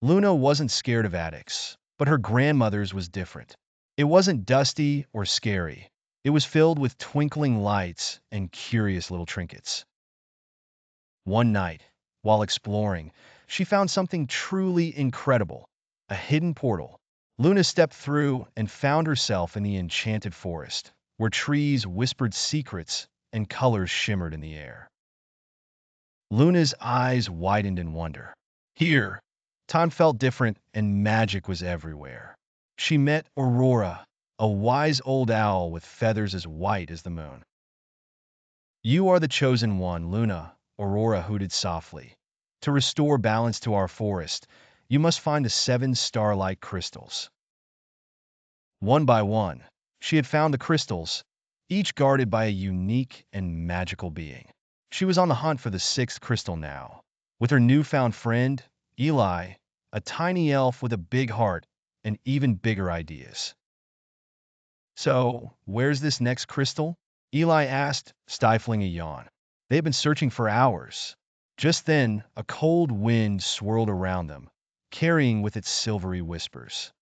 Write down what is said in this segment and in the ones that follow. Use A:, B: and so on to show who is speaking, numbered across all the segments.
A: Luna wasn't scared of attics, but her grandmother's was different. It wasn't dusty or scary. It was filled with twinkling lights and curious little trinkets. One night, while exploring, she found something truly incredible, a hidden portal. Luna stepped through and found herself in the Enchanted Forest, where trees whispered secrets and colors shimmered in the air. Luna's eyes widened in wonder. Here, time felt different and magic was everywhere. She met Aurora, a wise old owl with feathers as white as the moon. "You are the chosen one, Luna," Aurora hooted softly. "To restore balance to our forest, you must find the 7 Starlight Crystals." One by one, she had found the crystals, each guarded by a unique and magical being. She was on the hunt for the 6th crystal now, with her newfound friend, Eli, a tiny elf with a big heart and even bigger ideas. "So, where's this next crystal?" Eli asked, stifling a yawn. They had been searching for hours. Just then, a cold wind swirled around them, carrying with it silvery whispers.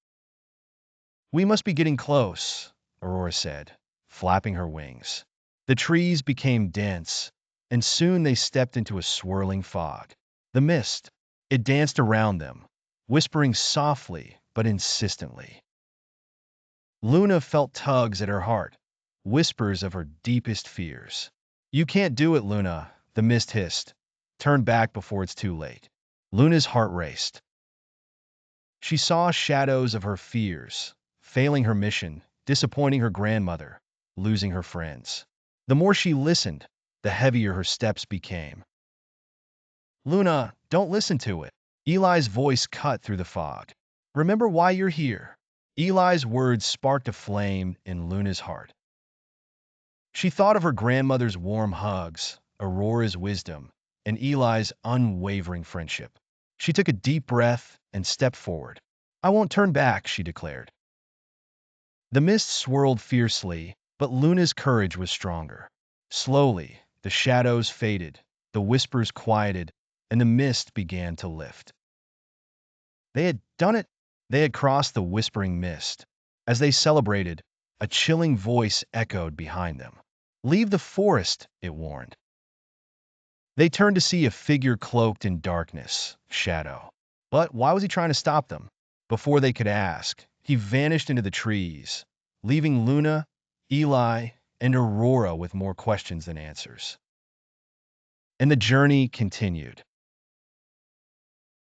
A: "We must be getting close," Aurora said, flapping her wings. The trees became dense, and soon they stepped into a swirling fog. The mist, it danced around them, whispering softly but insistently. Luna felt tugs at her heart, whispers of her deepest fears. "You can't do it, Luna," the mist hissed. "Turn back before it's too late." Luna's heart raced. She saw shadows of her fears, failing her mission, disappointing her grandmother, losing her friends. The more she listened, the heavier her steps became. "Luna, don't listen to it." Eli's voice cut through the fog. "Remember why you're here." Eli's words sparked a flame in Luna's heart. She thought of her grandmother's warm hugs, Aurora's wisdom, and Eli's unwavering friendship. She took a deep breath and stepped forward. "I won't turn back," she declared. The mist swirled fiercely, but Luna's courage was stronger. Slowly, the shadows faded, the whispers quieted, and the mist began to lift. They had done it. They had crossed the whispering mist. As they celebrated, a chilling voice echoed behind them. "Leave the forest," it warned. They turned to see a figure cloaked in darkness, Shadow. But why was he trying to stop them? Before they could ask, he vanished into the trees, leaving Luna, Eli, and Aurora with more questions than answers. And the journey continued.